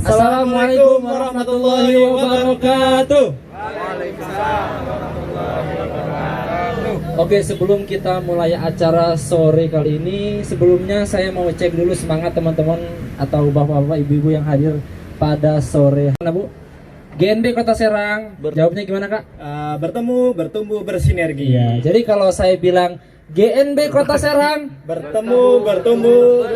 Assalamualaikum warahmatullahi wabarakatuh. Oke, sebelum kita mulai acara sore kali ini, sebelumnya saya mau cek dulu semangat teman-teman atau bapak-bapak, ibu-ibu yang hadir pada sore. Mana Bu? GNB Kota Serang. Jawabnya gimana Kak? Bertemu, bertumbuh, bersinergi. Iya. Jadi kalau saya bilang GNB Kota Serang, bertemu, bertumbuh,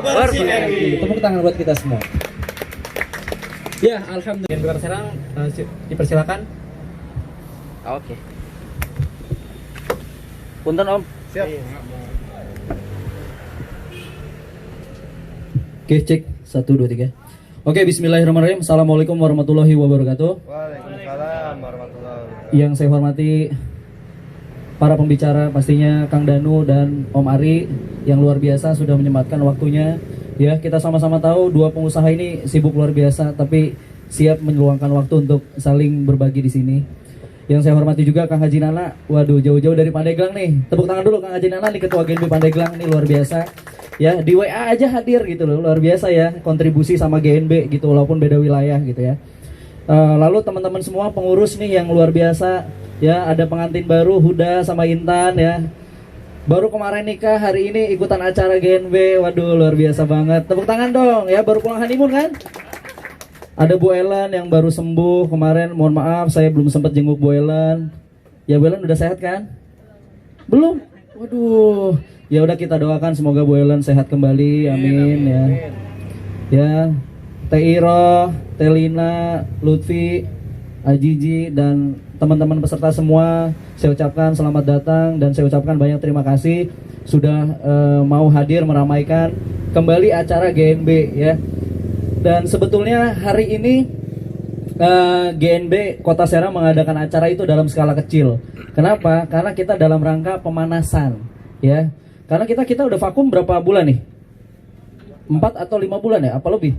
bersinergi. Tepuk tangan buat kita semua. Ya, alhamdulillah. GNB Kota Serang, dipersilakan. Oke. Punten Om. Siap. Oke, cek 1 2 3. Oke, bismillahirrahmanirrahim. Assalamualaikum warahmatullahi wabarakatuh. Waalaikumsalam warahmatullahi wabarakatuh. Yang saya hormati para pembicara, pastinya Kang Danu dan Om Ari yang luar biasa sudah menyempatkan waktunya. Ya, kita sama-sama tahu dua pengusaha ini sibuk luar biasa, tapi siap meluangkan waktu untuk saling berbagi di sini. Yang saya hormati juga Kang Haji Nana. Waduh, jauh-jauh dari Pandeglang nih. Tepuk tangan dulu Kang Haji Nana nih, Ketua GNB Pandeglang nih, luar biasa. Ya, di WA aja hadir gitu loh, luar biasa ya, kontribusi sama GNB gitu walaupun beda wilayah gitu ya. Lalu teman-teman semua pengurus nih yang luar biasa ya, ada pengantin baru Huda sama Intan ya. Baru kemarin nikah, hari ini ikutan acara GNB. Waduh, luar biasa banget. Tepuk tangan dong ya, baru pulang honeymoon kan? Ada Bu Ellen yang baru sembuh kemarin. Mohon maaf saya belum sempat jenguk Bu Ellen. Ya Bu Ellen udah sehat kan? Belum? Waduh. Ya udah, kita doakan semoga Bu Ellen sehat kembali. Amin ya. Ya, Teh Iro, Teh Lina, Lutfi, Ajiji dan teman-teman peserta semua, saya ucapkan selamat datang dan saya ucapkan banyak terima kasih sudah mau hadir meramaikan kembali acara GNB ya. Dan sebetulnya hari ini GNB Kota Serang mengadakan acara itu dalam skala kecil. Kenapa? Karena kita dalam rangka pemanasan ya. Karena kita udah vakum berapa bulan nih? 4 atau 5 bulan ya? Apa lebih?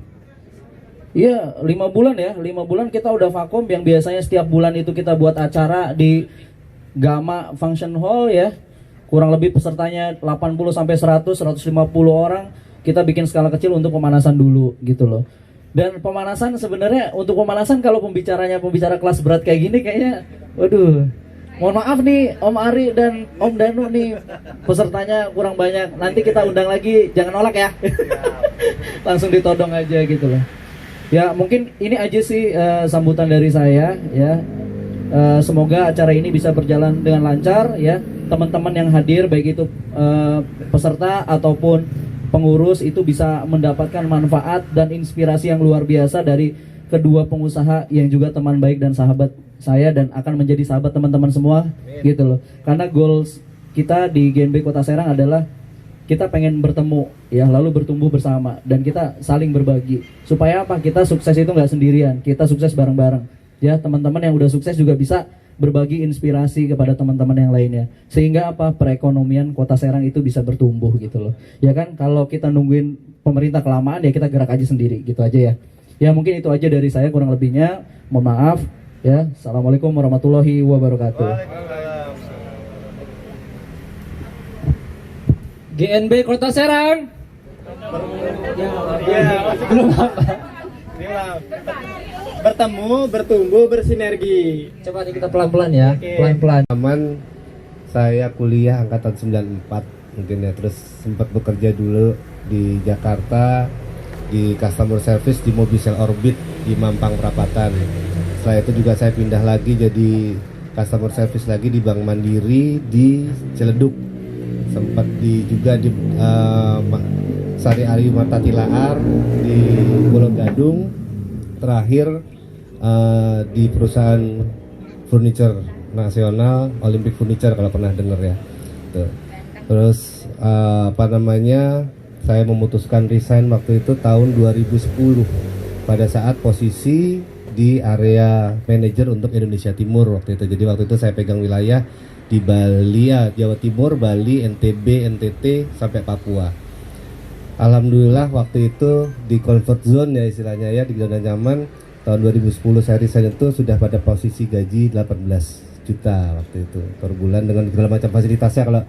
Iya, 5 bulan ya. 5 bulan kita udah vakum, yang biasanya setiap bulan itu kita buat acara di Gama Function Hall ya. Kurang lebih pesertanya 80 sampai 100, 150 orang. Kita bikin skala kecil untuk pemanasan dulu gitu loh. Dan pemanasan sebenarnya, untuk pemanasan kalau pembicara kelas berat kayak gini kayaknya waduh. Mohon maaf nih Om Ari dan Om Danu nih, pesertanya kurang banyak. Nanti kita undang lagi, jangan nolak ya. Langsung ditodong aja gitu loh. Ya mungkin ini aja sih sambutan dari saya ya. Semoga acara ini bisa berjalan dengan lancar ya. Teman-teman yang hadir baik itu peserta ataupun pengurus itu bisa mendapatkan manfaat dan inspirasi yang luar biasa dari kedua pengusaha yang juga teman baik dan sahabat saya dan akan menjadi sahabat teman-teman semua gitu loh. Karena goals kita di GNB Kota Serang adalah kita pengen bertemu ya, lalu bertumbuh bersama dan kita saling berbagi. Supaya apa? Kita sukses itu nggak sendirian, kita sukses bareng-bareng. Ya, teman-teman yang udah sukses juga bisa berbagi inspirasi kepada teman-teman yang lainnya. Sehingga apa? Perekonomian Kota Serang itu bisa bertumbuh gitu loh. Ya kan, kalau kita nungguin pemerintah kelamaan ya kita gerak aja sendiri gitu aja ya. Ya mungkin itu aja dari saya, kurang lebihnya mohon maaf ya. Assalamualaikum warahmatullahi wabarakatuh. GNB Kota Serang. Belum apa? Bertemu, bertumbuh, bersinergi. Coba nih kita pelan-pelan ya. Oke. Pelan-pelan. Aman, saya kuliah angkatan 94 mungkin ya, terus sempat bekerja dulu di Jakarta di customer service di Mobisel Orbit di Mampang Perapatan. Setelah itu juga saya pindah lagi jadi customer service lagi di Bank Mandiri di Ciledug. Sempat juga di Sari Ari Marta Tilaar di Pulau Gadung. Terakhir di perusahaan furniture nasional Olympic Furniture kalau pernah dengar ya. Tuh. Terus saya memutuskan resign waktu itu tahun 2010 pada saat posisi di area manajer untuk Indonesia Timur waktu itu. Jadi waktu itu saya pegang wilayah di Bali ya, Jawa Timur, Bali, NTB, NTT sampai Papua. Alhamdulillah waktu itu di comfort zone ya istilahnya ya, di zona nyaman. Tahun 2010 saya resign itu sudah pada posisi gaji 18 juta waktu itu per bulan dengan segala macam fasilitasnya. Kalau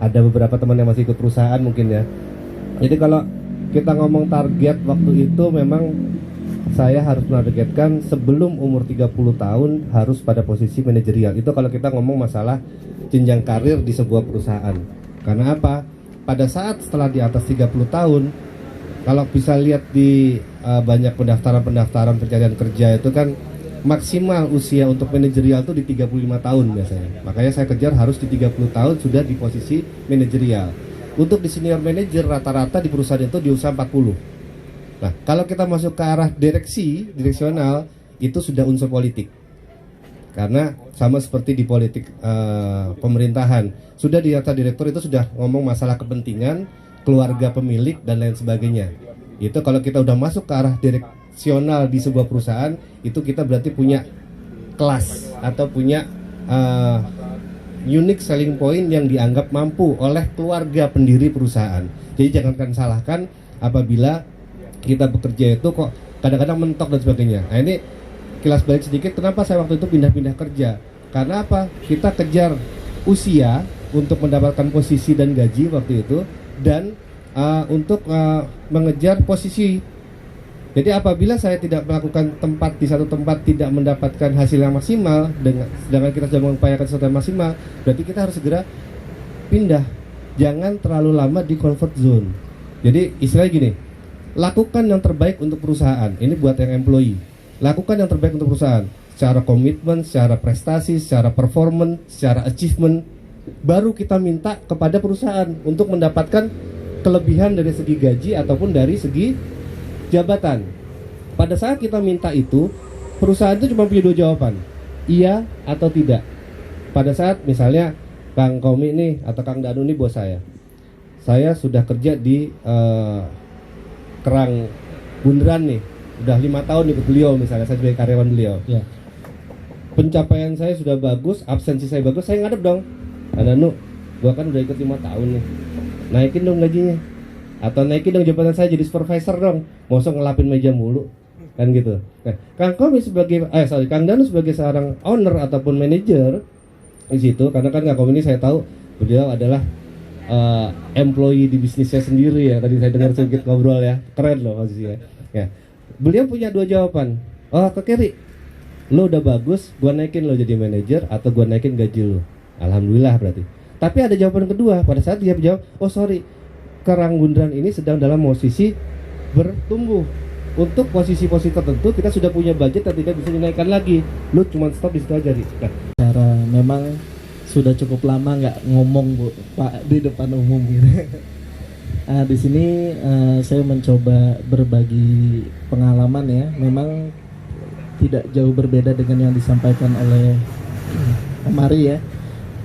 ada beberapa teman yang masih ikut perusahaan mungkin ya. Jadi kalau kita ngomong target waktu itu memang saya harus menargetkan sebelum umur 30 tahun harus pada posisi manajerial. Itu kalau kita ngomong masalah jenjang karir di sebuah perusahaan. Karena apa? Pada saat setelah di atas 30 tahun, kalau bisa lihat di banyak pendaftaran pencarian kerja itu kan maksimal usia untuk manajerial itu di 35 tahun biasanya. Makanya saya kejar harus di 30 tahun sudah di posisi manajerial. Untuk di senior manager rata-rata di perusahaan itu di usia 40. Nah, kalau kita masuk ke arah direksional itu sudah unsur politik. Karena sama seperti di politik pemerintahan, sudah di atas direktur itu sudah ngomong masalah kepentingan, keluarga pemilik dan lain sebagainya. Itu kalau kita udah masuk ke arah direksional di sebuah perusahaan, itu kita berarti punya kelas atau punya unique selling point yang dianggap mampu oleh keluarga pendiri perusahaan. Jadi jangan salahkan apabila kita bekerja itu kok kadang-kadang mentok dan sebagainya. Nah ini kilas balik sedikit, kenapa saya waktu itu pindah-pindah kerja? Karena apa? Kita kejar usia untuk mendapatkan posisi dan gaji waktu itu, dan untuk mengejar posisi. Jadi apabila saya tidak melakukan tempat di satu tempat tidak mendapatkan hasil yang maksimal, sedangkan kita sudah mengupayakan sesuatu yang maksimal, berarti kita harus segera pindah. Jangan terlalu lama di comfort zone. Jadi istilahnya gini, lakukan yang terbaik untuk perusahaan. Ini buat yang employee. Lakukan yang terbaik untuk perusahaan secara komitmen, secara prestasi, secara performance, secara achievement. Baru kita minta kepada perusahaan untuk mendapatkan kelebihan dari segi gaji ataupun dari segi jabatan. Pada saat kita minta itu, perusahaan itu cuma punya dua jawaban, iya atau tidak. Pada saat misalnya Kang Komi nih atau Kang Danu nih bos saya sudah kerja di Kerang Bundaran nih, udah 5 tahun ikut beliau misalnya, saya sebagai karyawan beliau. Ya. Pencapaian saya sudah bagus, absensi saya bagus, saya ngadep dong. Kang Danu, gua kan udah ikut 5 tahun nih, naikin dong gajinya. Atau naikin dong jabatan saya jadi supervisor dong, mosok ngelapin meja mulu kan gitu. Nah, Kang Komi sebagai Kang Danu sebagai seorang owner ataupun manajer di situ, karena kan Kang Komi ini saya tahu beliau adalah employee di bisnisnya sendiri ya. Tadi saya dengar sedikit ngobrol ya, keren loh posisinya. Ya, beliau punya dua jawaban. Oh, Kak Keri, lo udah bagus, gua naikin lo jadi manajer atau gua naikin gaji lo. Alhamdulillah berarti. Tapi ada jawaban kedua pada saat dia jawab, oh sorry, Kerang Bundaran ini sedang dalam posisi bertumbuh. Untuk posisi-posisi tertentu kita sudah punya budget dan tidak bisa dinaikkan lagi. Lu cuma stop di situ aja, Ri. Nah. Cara memang sudah cukup lama nggak ngomong Bu Pak di depan umum gitu. Di sini saya mencoba berbagi pengalaman ya. Memang tidak jauh berbeda dengan yang disampaikan oleh Om Ari ya,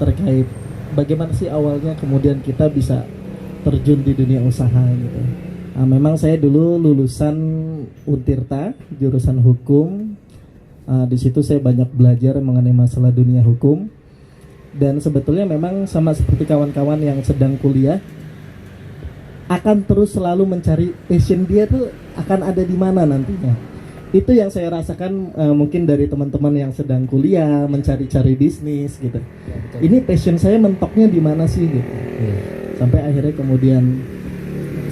terkait bagaimana sih awalnya kemudian kita bisa terjun di dunia usaha gitu. Memang saya dulu lulusan Untirta, jurusan hukum. Di situ saya banyak belajar mengenai masalah dunia hukum. Dan sebetulnya memang sama seperti kawan-kawan yang sedang kuliah, akan terus selalu mencari passion dia tuh akan ada di mana nantinya. Itu yang saya rasakan mungkin dari teman-teman yang sedang kuliah mencari-cari bisnis gitu. Ini passion saya mentoknya di mana sih gitu. Sampai akhirnya kemudian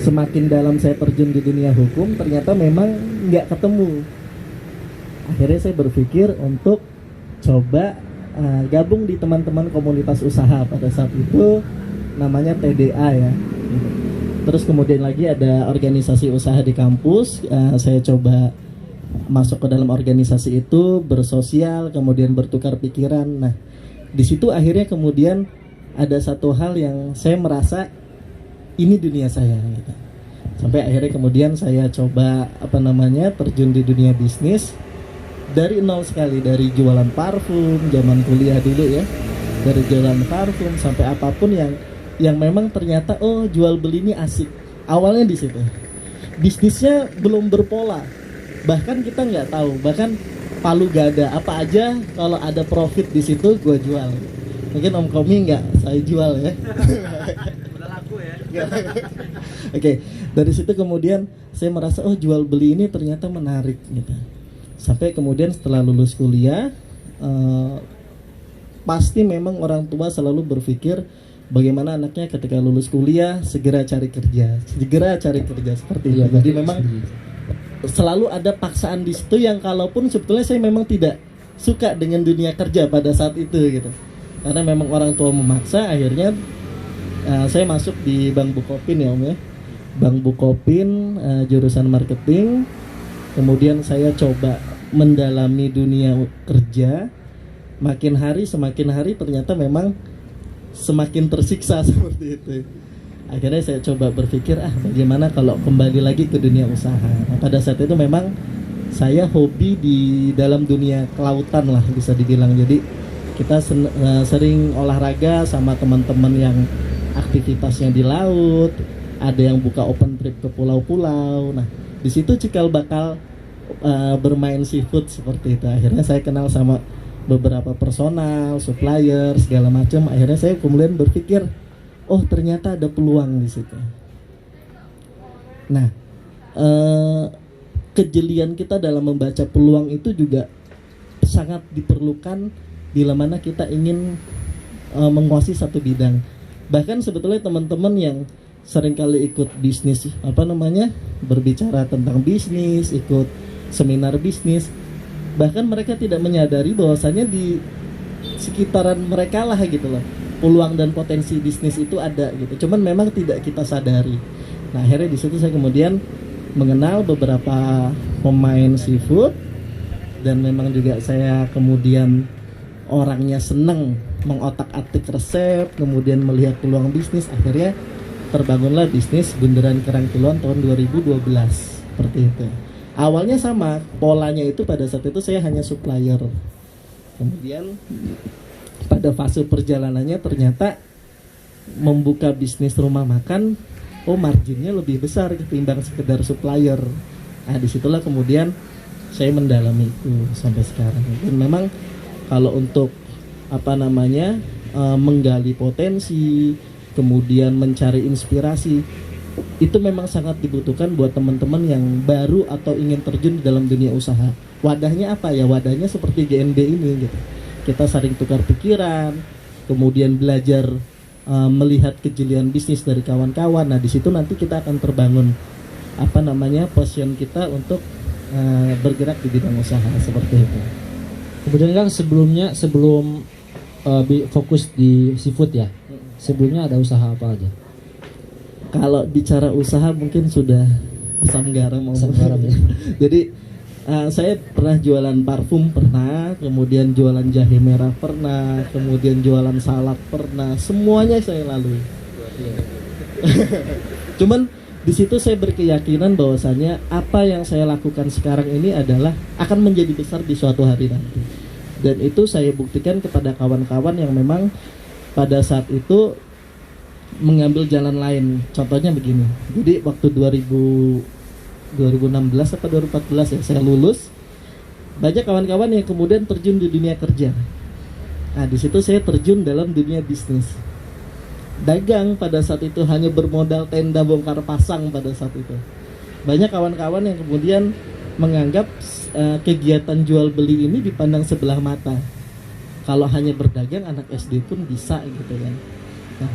semakin dalam saya terjun di dunia hukum, ternyata memang nggak ketemu. Akhirnya saya berpikir untuk coba gabung di teman-teman komunitas usaha. Pada saat itu namanya TDA ya. Terus kemudian lagi ada organisasi usaha di kampus. Saya coba masuk ke dalam organisasi itu, bersosial, kemudian bertukar pikiran. Nah, di situ akhirnya kemudian ada satu hal yang saya merasa ini dunia saya gitu. Sampai akhirnya kemudian saya coba terjun di dunia bisnis dari nol sekali, dari jualan parfum zaman kuliah dulu ya, dari jualan parfum sampai apapun yang memang ternyata oh jual beli ini asik. Awalnya di situ. Bisnisnya belum berpola, bahkan kita nggak tahu, bahkan palu gada apa aja kalau ada profit di situ gue jual. Mungkin Om Komi nggak saya jual ya. Udah laku ya. Oke, dari situ kemudian saya merasa oh jual beli ini ternyata menarik gitu. Sampai kemudian setelah lulus kuliah, pasti memang orang tua selalu berpikir bagaimana anaknya ketika lulus kuliah segera cari kerja seperti itu. Jadi memang selalu ada paksaan di situ yang kalaupun sebetulnya saya memang tidak suka dengan dunia kerja pada saat itu gitu. Karena memang orang tua memaksa, akhirnya saya masuk di Bank Bukopin ya Om ya. Bank Bukopin jurusan marketing. Kemudian saya coba mendalami dunia kerja. Semakin hari ternyata memang semakin tersiksa seperti itu. Akhirnya saya coba berpikir bagaimana kalau kembali lagi ke dunia usaha. Nah, pada saat itu memang saya hobi di dalam dunia kelautan lah bisa dibilang. Jadi kita sering olahraga sama teman-teman yang aktivitasnya di laut. Ada yang buka open trip ke pulau-pulau. Nah di situ cikal bakal bermain seafood seperti itu. Akhirnya saya kenal sama beberapa personal, supplier, segala macam. Akhirnya saya kemudian berpikir, oh ternyata ada peluang di situ. Nah, kejelian kita dalam membaca peluang itu juga sangat diperlukan bila mana kita ingin menguasai satu bidang. Bahkan sebetulnya teman-teman yang seringkali ikut bisnis, berbicara tentang bisnis, ikut seminar bisnis, bahkan mereka tidak menyadari bahwasannya di sekitaran mereka lah gitu loh, peluang dan potensi bisnis itu ada gitu. Cuman memang tidak kita sadari. Nah akhirnya di situ saya kemudian mengenal beberapa pemain seafood, dan memang juga saya kemudian orangnya senang mengotak-atik resep, kemudian melihat peluang bisnis. Akhirnya terbangunlah bisnis Bundaran Kerang Kiloan tahun 2012 seperti itu. Awalnya sama, polanya itu pada saat itu saya hanya supplier. Kemudian pada fase perjalanannya ternyata membuka bisnis rumah makan, marginnya lebih besar ketimbang sekedar supplier. Nah disitulah kemudian saya mendalami itu sampai sekarang. Dan memang kalau untuk menggali potensi, kemudian mencari inspirasi, itu memang sangat dibutuhkan buat teman-teman yang baru atau ingin terjun di dalam dunia usaha. Wadahnya apa ya? Wadahnya seperti GNB ini gitu. Kita saling tukar pikiran, kemudian belajar melihat kejelian bisnis dari kawan-kawan. Nah, di situ nanti kita akan terbangun passion kita untuk bergerak di bidang usaha seperti itu. Kemudian Kang, sebelum fokus di seafood ya, sebelumnya ada usaha apa aja? Kalau bicara usaha mungkin sudah asam garam ya. Jadi saya pernah jualan parfum pernah, kemudian jualan jahe merah pernah, kemudian jualan salad pernah, semuanya saya lalui. Cuman di situ saya berkeyakinan bahwasannya apa yang saya lakukan sekarang ini adalah akan menjadi besar di suatu hari nanti. Dan itu saya buktikan kepada kawan-kawan yang memang pada saat itu mengambil jalan lain. Contohnya begini. Jadi waktu 2016 atau 2014 ya saya lulus, banyak kawan-kawan yang kemudian terjun di dunia kerja. Nah di situ saya terjun dalam dunia bisnis. Dagang pada saat itu hanya bermodal tenda bongkar pasang pada saat itu. Banyak kawan-kawan yang kemudian menganggap kegiatan jual beli ini dipandang sebelah mata. Kalau hanya berdagang anak SD pun bisa gitu kan. Nah,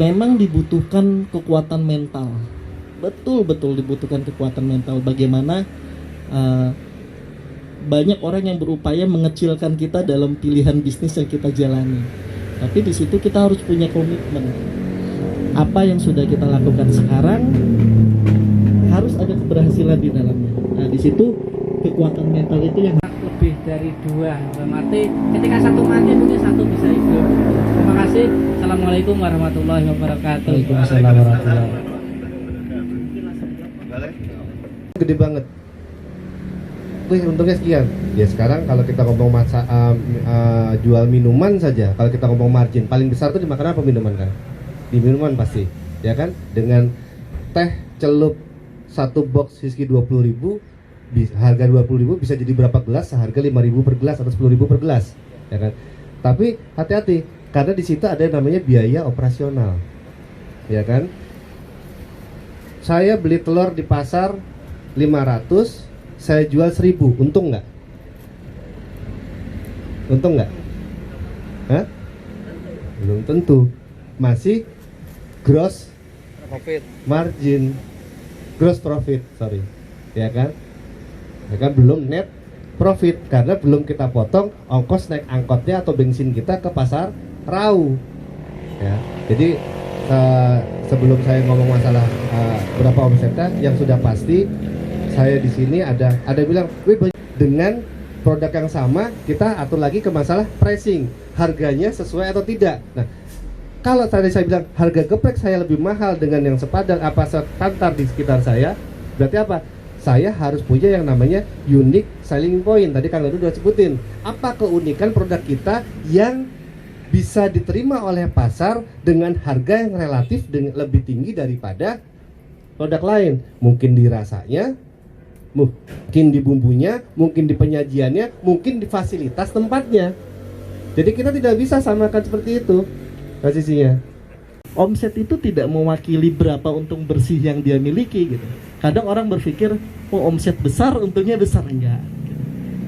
memang dibutuhkan kekuatan mental. Betul-betul dibutuhkan kekuatan mental. Bagaimana banyak orang yang berupaya mengecilkan kita dalam pilihan bisnis yang kita jalani. Tapi di situ kita harus punya komitmen. Apa yang sudah kita lakukan sekarang harus ada keberhasilan di dalamnya. Nah, di situ kekuatan mental itu yang lebih dari dua. Berarti ketika satu mati mungkin satu bisa hidup. Terima kasih. Assalamualaikum warahmatullahi wabarakatuh. Waalaikumsalam warahmatullahi wabarakatuh. Gede banget. Wih, untungnya sekian. Ya sekarang kalau kita ngomong jual minuman saja, kalau kita ngomong margin paling besar tuh dimakan apa minuman kan? Di minuman pasti, ya kan? Dengan teh celup satu box whisky 20.000, harga 20.000 bisa jadi berapa gelas? Seharga 5.000 per gelas atau 10.000 per gelas, ya kan? Tapi hati-hati karena di situ ada yang namanya biaya operasional, ya kan? Saya beli telur di pasar 500, saya jual 1.000, untung nggak? Untung nggak? Hah? Belum tentu. Masih gross Profit. margin, gross profit, sorry, ya kan? Ya kan, belum net profit karena belum kita potong ongkos naik angkotnya atau bensin kita ke pasar Rau. Ya, jadi sebelum saya ngomong masalah berapa omsetnya, yang sudah pasti saya di sini ada bilang, dengan produk yang sama kita atur lagi ke masalah pricing, harganya sesuai atau tidak. Nah, kalau tadi saya bilang harga geprek saya lebih mahal dengan yang sepadan apa setantar di sekitar saya, berarti apa? Saya harus punya yang namanya unique selling point. Tadi Kang Dodo udah sebutin. Apa keunikan produk kita yang bisa diterima oleh pasar dengan harga yang relatif lebih tinggi daripada produk lain? Mungkin di rasanya, mungkin di bumbunya, mungkin di penyajiannya, mungkin di fasilitas tempatnya. Jadi kita tidak bisa samakan seperti itu posisinya. Omset itu tidak mewakili berapa untung bersih yang dia miliki gitu. Kadang orang berpikir, oh omset besar, untungnya besar, enggak.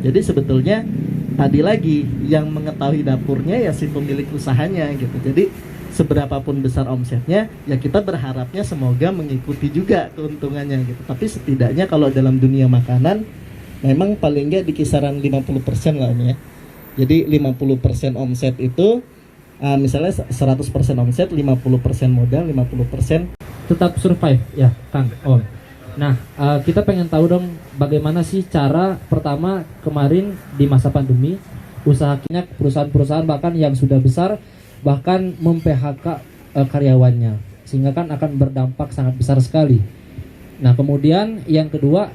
Jadi sebetulnya tadi lagi yang mengetahui dapurnya ya si pemilik usahanya gitu. Jadi seberapapun besar omsetnya, ya kita berharapnya semoga mengikuti juga keuntungannya gitu. Tapi setidaknya kalau dalam dunia makanan memang paling enggak di kisaran 50% lah Om ya. Jadi 50% omset itu misalnya 100% omset, 50% modal, 50% Tetap survive ya Kang Om. Nah, kita pengen tahu dong bagaimana sih cara pertama kemarin di masa pandemi usahanya perusahaan-perusahaan bahkan yang sudah besar bahkan mem-PHK karyawannya, sehingga kan akan berdampak sangat besar sekali. Nah, kemudian yang kedua,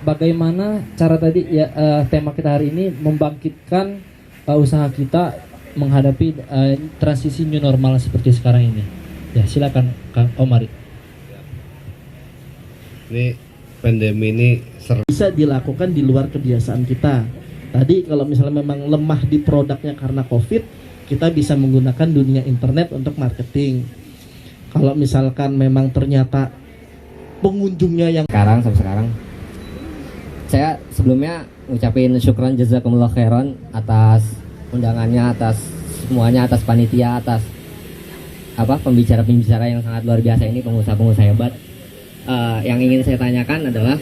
bagaimana cara tadi ya tema kita hari ini membangkitkan usaha kita menghadapi transisi new normal seperti sekarang ini. Ya, silakan Kang Omari. Ini pandemi ini bisa dilakukan di luar kebiasaan kita. Tadi kalau misalnya memang lemah di produknya karena COVID, kita bisa menggunakan dunia internet untuk marketing. Kalau misalkan memang ternyata pengunjungnya yang sampai sekarang saya sebelumnya ngucapin syukran jazakumullah khairan atas undangannya, atas semuanya, atas panitia, atas pembicara-pembicara yang sangat luar biasa ini, pengusaha-pengusaha hebat. Yang ingin saya tanyakan adalah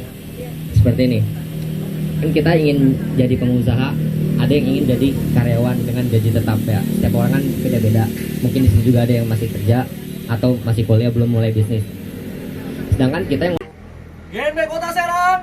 seperti ini, kan kita ingin jadi pengusaha, ada yang ingin jadi karyawan dengan gaji tetap ya. Setiap orang kan beda-beda, mungkin di sini juga ada yang masih kerja atau masih kuliah belum mulai bisnis. Sedangkan kita yang GNB Kota Serang.